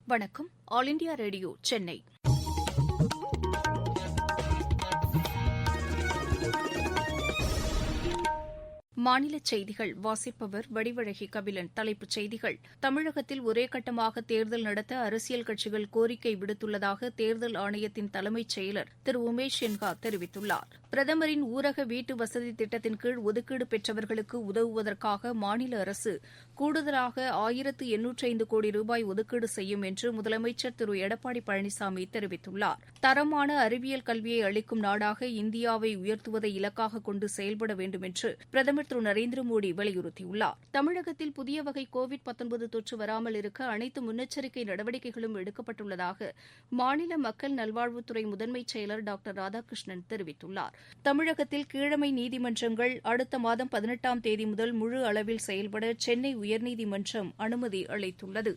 வணக்கம். All India radio Chennai. மாநிலச் செய்திகள் வாசிப்பவர் வடிவழகி கபிலன். தலைப்புச் செய்திகள்: தமிழகத்தில் ஒரே கட்டமாக தேர்தல் நடத்த அரசியல் கட்சிகள் கோரிக்கை விடுத்துள்ளதாக தேர்தல் ஆணையத்தின் தலைமைச் செயலர் திரு உமேஷ் சின்ஹா தெரிவித்துள்ளார். பிரதமரின் ஊரக வீட்டு வசதி திட்டத்தின் கீழ் ஒதுக்கீடு பெற்றவர்களுக்கு உதவுவதற்காக மாநில அரசு கூடுதலாக 1805 கோடி ரூபாய் ஒதுக்கீடு செய்யும் என்று முதலமைச்சர் திரு எடப்பாடி பழனிசாமி தெரிவித்துள்ளார். தரமான அறிவியல் கல்வியை அளிக்கும் நாடாக இந்தியாவை உயர்த்துவதை இலக்காக கொண்டு செயல்பட வேண்டும் என்று பிரதமர் திரு நரேந்திர மோடி வலியுறுத்தியுள்ளார். தமிழகத்தில் புதிய வகை கோவிட்-19 தொற்று வராமல் இருக்க அனைத்து முன்னெச்சரிக்கை நடவடிக்கைகளும் எடுக்கப்பட்டுள்ளதாக மாநில மக்கள் நல்வாழ்வுத்துறை முதன்மைச் செயலர் டாக்டர் ராதாகிருஷ்ணன் தெரிவித்துள்ளார். தமிழகத்தில் கீழமை நீதிமன்றங்கள் அடுத்த மாதம் 18ஆம் தேதி முதல் முழு அளவில் செயல்பட சென்னை உயர்நீதிமன்றம் அனுமதி அளித்துள்ளது.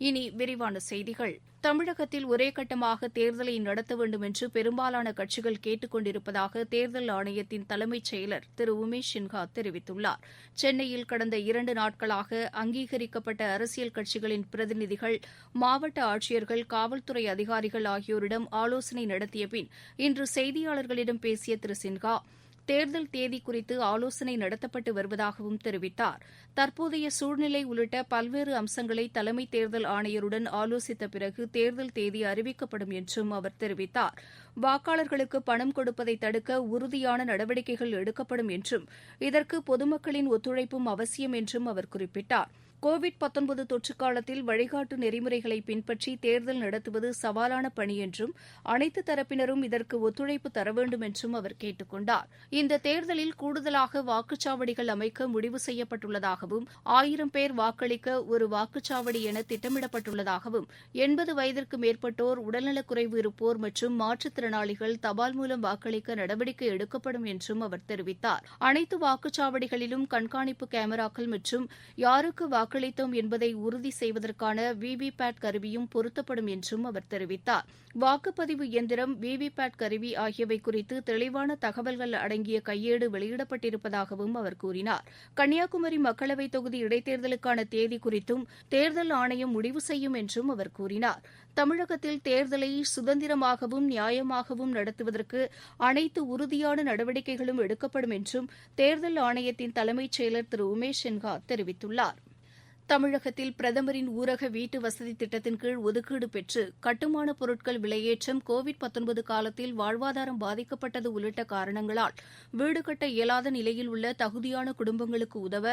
இனி விரிவான செய்திகள். தமிழகத்தில் ஒரே கட்டமாக தேர்தலை நடத்த வேண்டும் என்று பெரும்பாலான கட்சிகள் கேட்டுக் கொண்டிருப்பதாக தேர்தல் ஆணையத்தின் தலைமைச் செயலர் திரு உமேஷ் சின்ஹா தெரிவித்துள்ளார். சென்னையில் கடந்த 2 நாட்களாக அங்கீகரிக்கப்பட்ட அரசியல் கட்சிகளின் பிரதிநிதிகள், மாவட்ட ஆட்சியர்கள், காவல்துறை அதிகாரிகள் ஆகியோரிடம் ஆலோசனை நடத்திய பின் இன்று செய்தியாளர்களிடம் பேசிய திரு சின்ஹா, தேர்தல் தேதி குறித்து ஆலோசனை நடத்தப்பட்டு வருவதாகவும் தெரிவித்தார். தற்போதைய சூழ்நிலை உள்ளிட்ட பல்வேறு அம்சங்களை தலைமை தேர்தல் ஆணையருடன் ஆலோசித்த பிறகு தேர்தல் தேதி அறிவிக்கப்படும் என்றும் அவர் தெரிவித்தார். வாக்காளர்களுக்கு பணம் கொடுப்பதை தடுக்க உறுதியான நடவடிக்கைகள் எடுக்கப்படும் என்றும் இதற்கு பொதுமக்களின் ஒத்துழைப்பும் அவசியம் என்றும் அவர் குறிப்பிட்டார். கோவிட்-19 தொற்றுக் காலத்தில் வழிகாட்டு நெறிமுறைகளை பின்பற்றி தேர்தல் நடத்துவது சவாலான பணி என்றும் அனைத்து தரப்பினரும் இதற்கு ஒத்துழைப்பு தர வேண்டும் என்றும் அவர் கேட்டுக் கொண்டார். இந்த தேர்தலில் கூடுதலாக வாக்குச்சாவடிகள் அமைக்க முடிவு செய்யப்பட்டுள்ளதாகவும் 1000 பேர் வாக்களிக்க ஒரு வாக்குச்சாவடி என திட்டமிடப்பட்டுள்ளதாகவும் 80 வயதிற்கு மேற்பட்டோர், உடல்நலக்குறைவு இருப்போர் மற்றும் மாற்றுத்திறனாளிகள் தபால் மூலம் வாக்களிக்க நடவடிக்கை எடுக்கப்படும் என்றும் அவர் தெரிவித்தார். அனைத்து வாக்குச்சாவடிகளிலும் கண்காணிப்பு கேமராக்கள் மற்றும் யாருக்கு வாக்களித்தோம் என்பதை உறுதி செய்வதற்கான விவிபேட் கருவியும் பொருத்தப்படும் என்றும் அவர் தெரிவித்தார். வாக்குப்பதிவு இயந்திரம், விவிபேட் கருவி ஆகியவை குறித்து தெளிவான தகவல்கள் அடங்கிய கையேடு வெளியிடப்பட்டிருப்பதாகவும் அவர் கூறினார். கன்னியாகுமரி மக்களவைத் தொகுதி இடைத்தேர்தலுக்கான தேதி குறித்தும் தேர்தல் ஆணையம் முடிவு செய்யும் என்றும் அவர் கூறினார். தமிழகத்தில் தேர்தலை சுதந்திரமாகவும் நியாயமாகவும் நடத்துவதற்கு அனைத்து உறுதியான நடவடிக்கைகளும் எடுக்கப்படும் என்றும் தேர்தல் ஆணையத்தின் தலைமைச் செயலர் திரு உமேஷ் சின்ஹா தெரிவித்துள்ளார். தமிழகத்தில் பிரதமரின் ஊரக வீட்டு வசதி திட்டத்தின் கீழ் ஒதுக்கீடு பெற்று கட்டுமானப் பொருட்கள் விலையேற்றம், கோவிட்-19 காலத்தில் வாழ்வாதாரம் பாதிக்கப்பட்டது உள்ளிட்ட காரணங்களால் வீடு கட்ட இயலாத நிலையில் உள்ள தகுதியான குடும்பங்களுக்கு உதவ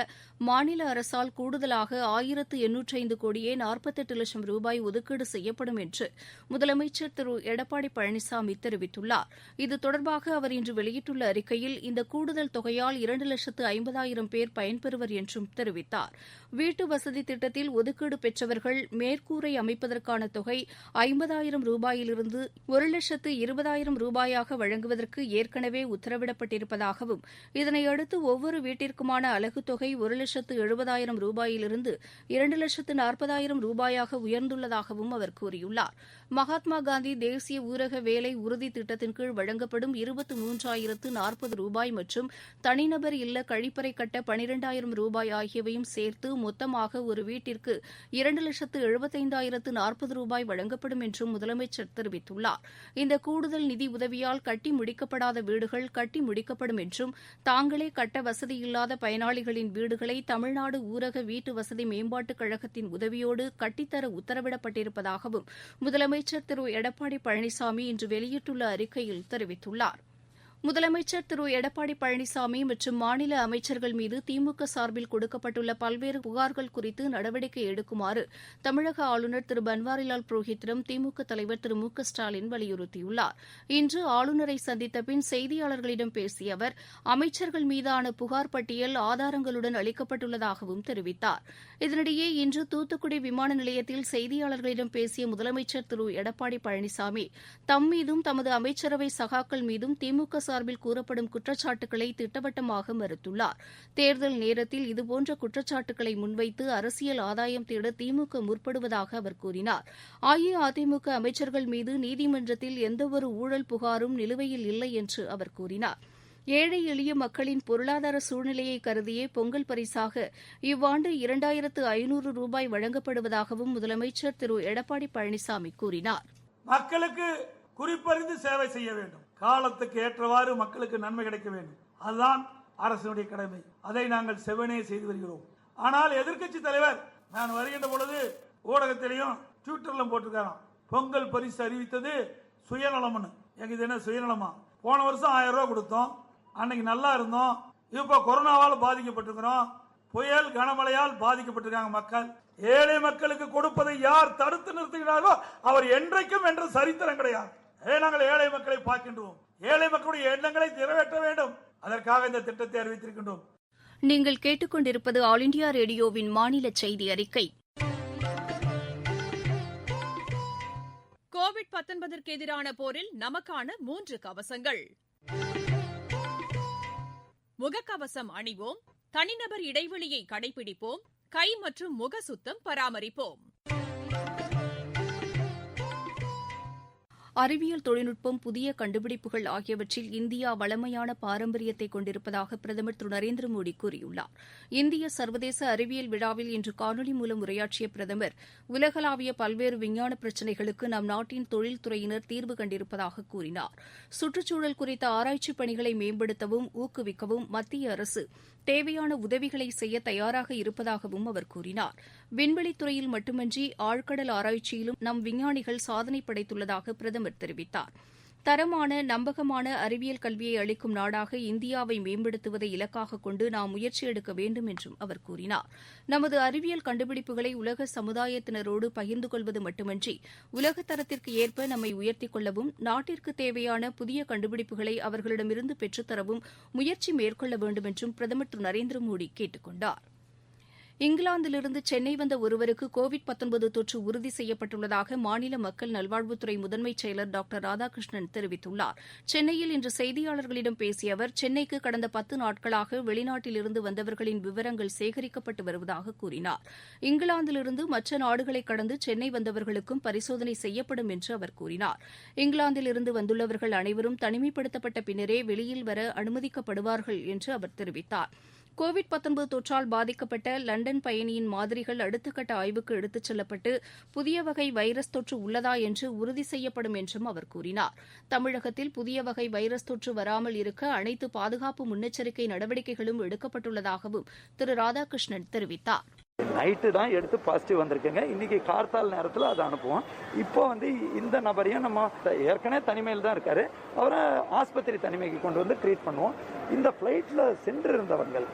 மாநில அரசால் கூடுதலாக 1805 கோடியே 48 லட்சம் ரூபாய் ஒதுக்கீடு செய்யப்படும் என்று முதலமைச்சர் திரு எடப்பாடி பழனிசாமி தெரிவித்துள்ளார். இது தொடர்பாக அவர் இன்று வெளியிட்டுள்ள அறிக்கையில், இந்த கூடுதல் தொகையால் 2,50,000 பேர் பயன்பெறுவர் என்றும் தெரிவித்தார். வீட்டு வசதி திட்டத்தில் ஒதுக்கீடு பெற்றவர்கள் மேற்கூரை அமைப்பதற்கான தொகை 50,000 ரூபாயிலிருந்து 1,20,000 ரூபாயாக வழங்குவதற்கு ஏற்கனவே உத்தரவிடப்பட்டிருப்பதாகவும், இதனையடுத்து ஒவ்வொரு வீட்டிற்குமான அலகுத் தொகை 1,70,000 ரூபாயிலிருந்து 2,40,000 ரூபாயாக உயர்ந்துள்ளதாகவும் அவர் கூறியுள்ளார். மகாத்மா காந்தி தேசிய ஊரக வேலை உறுதி திட்டத்தின் கீழ் வழங்கப்படும் 23,040 ரூபாய் மற்றும் தனிநபர் இல்ல கழிப்பறை கட்ட 12,000 ரூபாய் ஆகியவையும் சேர்த்து மொத்தமாக ஒரு வீட்டிற்கு 2,75,040 ரூபாய் வழங்கப்படும் என்றும் முதலமைச்சர் தெரிவித்துள்ளார். இந்த கூடுதல் நிதி உதவியால் கட்டி முடிக்கப்படாத வீடுகள் கட்டி முடிக்கப்படும் என்றும், தாங்களே கட்ட வசதியில்லாத பயனாளிகளின் வீடுகளை தமிழ்நாடு ஊரக வீட்டு வசதி மேம்பாட்டுக் கழகத்தின் உதவியோடு கட்டித்தர உத்தரவிடப்பட்டிருப்பதாகவும் முதலமைச்சர் திரு எடப்பாடி பழனிசாமி இன்று வெளியிட்டுள்ள அறிக்கையில் தெரிவித்துள்ளார். முதலமைச்சர் திரு எடப்பாடி பழனிசாமி மற்றும் மாநில அமைச்சர்கள் மீது திமுக சார்பில் கொடுக்கப்பட்டுள்ள பல்வேறு புகார்கள் குறித்து நடவடிக்கை எடுக்குமாறு தமிழக ஆளுநர் திரு பன்வாரிலால் புரோஹித்திடம் திமுக தலைவர் திரு மு.க.ஸ்டாலின் வலியுறுத்தியுள்ளார். இன்று ஆளுநரை சந்தித்த பின் செய்தியாளர்களிடம் பேசிய அவர், அமைச்சர்கள் மீதான புகார் பட்டியல் ஆதாரங்களுடன் அளிக்கப்பட்டுள்ளதாகவும் தெரிவித்தார். இதனிடையே இன்று தூத்துக்குடி விமான நிலையத்தில் செய்தியாளர்களிடம் பேசிய முதலமைச்சர் திரு எடப்பாடி பழனிசாமி, தம் மீதும் தமது அமைச்சரவை சகாக்கள் மீதும் திமுக சார்பில் கூறப்படும் குற்றச்சாட்டுக்களை திட்டவட்டமாக மறுத்துள்ளார். தேர்தல் நேரத்தில் இதுபோன்ற குற்றச்சாட்டுக்களை முன்வைத்து அரசியல் ஆதாயம் தேட திமுக முற்படுவதாக அவர் கூறினார். அஇஅதிமுக அமைச்சர்கள் மீது நீதிமன்றத்தில் எந்தவொரு ஊழல் புகாரும் நிலுவையில் இல்லை என்று அவர் கூறினார். ஏழை எளிய மக்களின் பொருளாதார சூழ்நிலையை கருதியே பொங்கல் பரிசாக இவ்வாண்டு 2500 ரூபாய் வழங்கப்படுவதாகவும் முதலமைச்சர் திரு எடப்பாடி பழனிசாமி கூறினார். மக்களுக்கு குறிப்பறிந்து சேவை செய்ய வேண்டும், காலத்துக்கு ஏற்றவாறு மக்களுக்கு நன்மை கிடைக்க வேண்டும், அதுதான் அரசுடைய கடமை. அதை நாங்கள் செவனே செய்து வருகிறோம். ஆனால் எதிர்க்கட்சி தலைவர் நான் வருகின்ற பொழுது ஊடகத்திலையும் ட்விட்டர்ல போட்டிருக்காராம், பொங்கல் பரிசு அறிவித்தது சுயநலம்னு. எங்க இது என்ன சுயநலமா? போன வருஷம் 1000 ரூபாய் கொடுத்தோம், அன்னைக்கு நல்லா இருந்தோம். இப்ப கொரோனாவால் பாதிக்கப்பட்டிருக்கிறோம், புயல் கனமழையால் பாதிக்கப்பட்டிருக்காங்க மக்கள். ஏழை மக்களுக்கு கொடுப்பதை யார் தடுத்து நிறுத்துகிறாரோ அவர் என்றைக்கும் என்ற சரித்திரம் கிடையாது. நாங்கள் ஏழை மக்களை பார்க்கின்றோம், ஏழை மக்களுடைய எண்ணங்களை நிறைவேற்ற வேண்டும், அதற்காக இந்த திட்டத்தை அறிவித்திருக்கின்றோம். நீங்கள் கேட்டுக்கொண்டிருப்பது ஆல் இண்டியா ரேடியோவின் மாநில செய்தி அறிக்கை. கோவிட்-19 எதிரான போரில் நமக்கான 3 கவசங்கள். முகக்கவசம் அணிவோம், தனிநபர் இடைவெளியை கடைபிடிப்போம், கை மற்றும் முக சுத்தம் பராமரிப்போம். அறிவியல் தொழில்நுட்பம், புதிய கண்டுபிடிப்புகள் ஆகியவற்றில் இந்தியா வளமையான பாரம்பரியத்தை கொண்டிருப்பதாக பிரதமர் திரு நரேந்திர மோடி கூறியுள்ளார். இந்திய சர்வதேச அறிவியல் விழாவில் இன்று காணொலி மூலம் உரையாற்றிய பிரதமர், உலகளாவிய பல்வேறு விஞ்ஞான பிரச்சினைகளுக்கு நம் நாட்டின் தொழில்துறையினர் தீர்வு கண்டிருப்பதாக கூறினார். சுற்றுச்சூழல் குறித்த ஆராய்ச்சிப் பணிகளை மேம்படுத்தவும் ஊக்குவிக்கவும் மத்திய அரசு தேவையான உதவிகளை செய்ய தயாராக இருப்பதாகவும் அவர் கூறினார். விண்வெளித்துறையில் மட்டுமின்றி ஆழ்கடல் ஆராய்ச்சியிலும் நம் விஞ்ஞானிகள் சாதனை படைத்துள்ளதாக பிரதமர் தெரிவித்தார். தரமான, நம்பகமான அறிவியல் கல்வியை அளிக்கும் நாடாக இந்தியாவை மேம்படுத்துவதை இலக்காக கொண்டு நாம் முயற்சி எடுக்க வேண்டும் என்றும் அவர் கூறினார். நமது அறிவியல் கண்டுபிடிப்புகளை உலக சமுதாயத்தினரோடு பகிர்ந்து கொள்வது மட்டுமின்றி உலக தரத்திற்கு ஏற்ப நம்மை உயர்த்திக் கொள்ளவும், நாட்டிற்கு தேவையான புதிய கண்டுபிடிப்புகளை அவர்களிடமிருந்து பெற்றுத்தரவும் முயற்சி மேற்கொள்ள வேண்டும் என்றும் பிரதமர் திரு நரேந்திர மோடி கேட்டுக் கொண்டார். இங்கிலாந்திலிருந்து சென்னை வந்த ஒருவருக்கு கோவிட்-19 தொற்று உறுதி செய்யப்பட்டுள்ளதாக மாநில மக்கள் நல்வாழ்வுத்துறை முதன்மைச் செயலர் டாக்டர் ராதாகிருஷ்ணன் தெரிவித்துள்ளார். சென்னையில் இன்று செய்தியாளர்களிடம் பேசிய அவர், சென்னைக்கு கடந்த 10 நாட்களாக வெளிநாட்டிலிருந்து வந்தவர்களின் விவரங்கள் சேகரிக்கப்பட்டு வருவதாக கூறினார். இங்கிலாந்திலிருந்து மற்ற நாடுகளை கடந்து சென்னை வந்தவர்களுக்கும் பரிசோதனை செய்யப்படும் என்று அவர் கூறினார். இங்கிலாந்திலிருந்து வந்துள்ளவர்கள் அனைவரும் தனிமைப்படுத்தப்பட்ட பின்னரே வெளியில் வர அனுமதிக்கப்படுவார்கள் என்று அவர் தெரிவித்தார். கோவிட்-19 தொற்றால் பாதிக்கப்பட்ட லண்டன் பயணியின் மாதிரிகள் அடுத்த கட்ட ஆய்வுக்கு எடுத்துச் செல்லப்பட்டு புதிய வகை வைரஸ் தொற்று உள்ளதா என்று உறுதி செய்யப்படும் என்றும் அவர் கூறினார். தமிழகத்தில் புதிய வகை வைரஸ் தொற்று வராமல் இருக்க அனைத்து பாதுகாப்பு முன்னெச்சரிக்கை நடவடிக்கைகளும் எடுக்கப்பட்டுள்ளதாகவும் திரு ராதாகிருஷ்ணன் தெரிவித்தார். நைட்டு தான் எடுத்து பாசிட்டிவ் வந்திருக்குங்க. இன்னைக்கு கார்த்தால் நேரத்தில் அதை அனுப்புவோம். இப்போ இந்த நபரையும் நம்ம ஏற்கனவே தனிமையில் தான் இருக்காரு, அவரை ஆஸ்பத்திரி தனிமைக்கு கொண்டு வந்து ட்ரீட் பண்ணுவோம். இந்த ஃப்ளைட்டில் சென்று இருந்தவர்கள்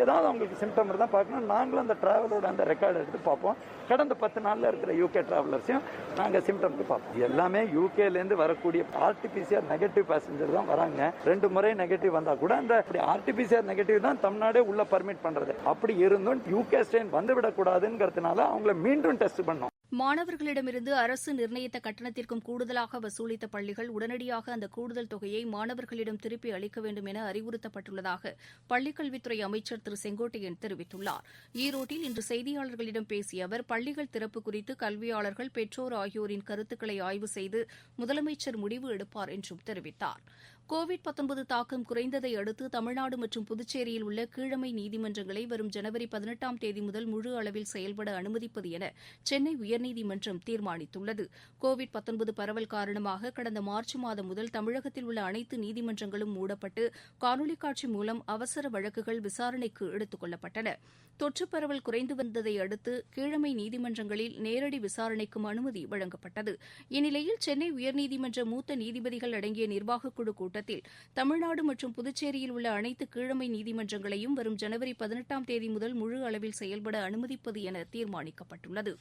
ஏதாவது அவங்களுக்கு சிம்டம் இருந்தால் பார்க்கணும். நாங்களும் அந்த டிராவலோட அந்த ரெக்கார்டு எடுத்து பார்ப்போம். கடந்த 10 நாளில் இருக்கிற யூகே டிராவலர்ஸையும் நாங்கள் சிம்டம்க்கு பார்ப்போம். எல்லாமே யூகேலேருந்து வரக்கூடிய ஆர்டிபிசிஆர் நெகட்டிவ் பேசஞ்சர் தான் வராங்க. 2 முறை நெகட்டிவ் வந்தால் கூட அந்த ஆர்டிபிசிஆர் நெகட்டிவ் தான் தமிழ்நாடே உள்ள பர்மிட் பண்ணுறது. அப்படி இருந்தும் யூகே ஸ்ட்ரெயின் வந்துவிடக்கூடாதுங்கிறதுனால அவங்கள மீண்டும் டெஸ்ட் பண்ணோம். மாணவர்களிடமிருந்து அரசு நிர்ணயித்த கட்டணத்திற்கும் கூடுதலாக வசூலித்த பள்ளிகள் உடனடியாக அந்த கூடுதல் தொகையை மாணவர்களிடம் திருப்பி அளிக்க வேண்டும் என அறிவுறுத்தப்பட்டுள்ளதாக பள்ளிக்கல்வித்துறை அமைச்சர் திரு செங்கோட்டையன் தெரிவித்துள்ளார். ஈரோட்டில் இன்று செய்தியாளர்களிடம் பேசிய அவர், பள்ளிகள் திறப்பு குறித்து கல்வியாளர்கள், பெற்றோர் ஆகியோரின் கருத்துக்களை ஆய்வு செய்து முதலமைச்சர் முடிவு எடுப்பார் என்றும் தெரிவித்தார். கோவிட்-19 தாக்கம் குறைந்ததை அடுத்து தமிழ்நாடு மற்றும் புதுச்சேரியில் உள்ள கீழமை நீதிமன்றங்களை வரும் ஜனவரி 18ஆம் தேதி முதல் முழு அளவில் செயல்பட அனுமதிப்பது என சென்னை உயர்நீதிமன்றம் தீர்மானித்துள்ளது. கோவிட்-19 பரவல் காரணமாக கடந்த மார்ச் மாதம் முதல் தமிழகத்தில் உள்ள அனைத்து நீதிமன்றங்களும் மூடப்பட்டு காணொலி காட்சி மூலம் அவசர வழக்குகள் விசாரணைக்கு எடுத்துக் கொள்ளப்பட்டன. தொற்று பரவல் குறைந்து வந்ததை அடுத்து கீழமை நீதிமன்றங்களில் நேரடி விசாரணைக்கும் அனுமதி வழங்கப்பட்டது. இந்நிலையில் சென்னை உயர்நீதிமன்ற மூத்த நீதிபதிகள் அடங்கிய நிர்வாகக்குழு கூட்டத்தில் தமிழ்நாடு மற்றும் புதுச்சேரியில் உள்ள அனைத்து கீழமை நீதிமன்றங்களையும் வரும் ஜனவரி 18ஆம் தேதி முதல் முழு அளவில் செயல்பட அனுமதிப்பது என தீர்மானிக்கப்பட்டுள்ளது.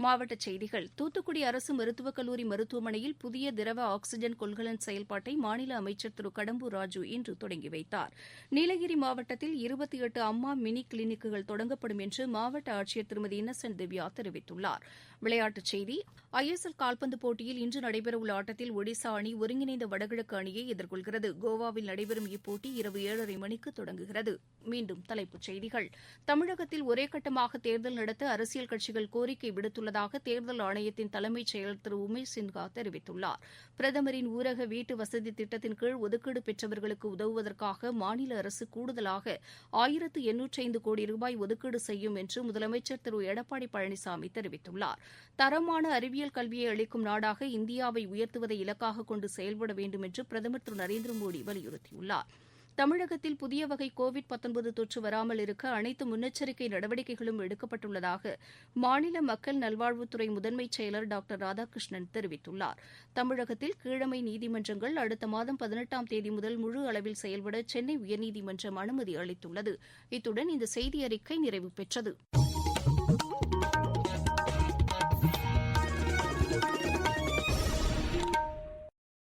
மாவட்டச் செய்திகள். தூத்துக்குடி அரசு மருத்துவக் கல்லூரி மருத்துவமனையில் புதிய திரவ ஆக்ஸிஜன் கொள்கலன் செயல்பாட்டை மாநில அமைச்சர் திரு கடம்பூர் ராஜு இன்று தொடங்கி வைத்தார். நீலகிரி மாவட்டத்தில் 28 அம்மா மினி கிளினிக்குகள் தொடங்கப்படும் என்று மாவட்ட ஆட்சியர் திருமதி இன்னசென்ட் திவ்யா தெரிவித்துள்ளார். விளையாட்டுச் செய்தி. ISL கால்பந்து போட்டியில் இன்று நடைபெறவுள்ள ஆட்டத்தில் ஒடிசா அணி ஒருங்கிணைந்த வடகிழக்கு அணியை எதிர்கொள்கிறது. கோவாவில் நடைபெறும் இப்போட்டி இரவு 7:30 மணிக்கு தொடங்குகிறது. மீண்டும் தலைப்புச் செய்திகள். தமிழகத்தில் ஒரே கட்டமாக தேர்தல் நடத்த அரசியல் கட்சிகள் கோரிக்கை விடுத்துள்ளதாக செய்யப்பட்டுள்ளதாக தேர்தல் ஆணையத்தின் தலைமைச் செயலர் திரு உமேஷ் சின்ஹா தெரிவித்துள்ளார். பிரதமரின் ஊரக வீட்டு வசதி திட்டத்தின் கீழ் ஒதுக்கீடு பெற்றவர்களுக்கு உதவுவதற்காக மாநில அரசு கூடுதலாக 1805 கோடி ரூபாய் ஒதுக்கீடு செய்யும் என்று முதலமைச்சர் திரு எடப்பாடி பழனிசாமி தெரிவித்துள்ளார். தரமான அறிவியல் கல்வியை அளிக்கும் நாடாக இந்தியாவை உயர்த்துவதை இலக்காக கொண்டு செயல்பட வேண்டும் என்று பிரதமர் திரு நரேந்திர மோடி வலியுறுத்தியுள்ளார். தமிழகத்தில் புதிய வகை கோவிட்-19 தொற்று வராமல் இருக்க அனைத்து முன்னெச்சரிக்கை நடவடிக்கைகளும் எடுக்கப்பட்டுள்ளதாக மாநில மக்கள் நல்வாழ்வுத்துறை முதன்மைச் செயலர் டாக்டர் ராதாகிருஷ்ணன் தெரிவித்துள்ளார். தமிழகத்தில் கீழமை நீதிமன்றங்கள் அடுத்த மாதம் 18ஆம் தேதி முதல் முழு அளவில் செயல்பட சென்னை உயர்நீதிமன்றம் அனுமதி அளித்துள்ளது. இத்துடன் இந்த செய்தியறிக்கை நிறைவு பெற்றது.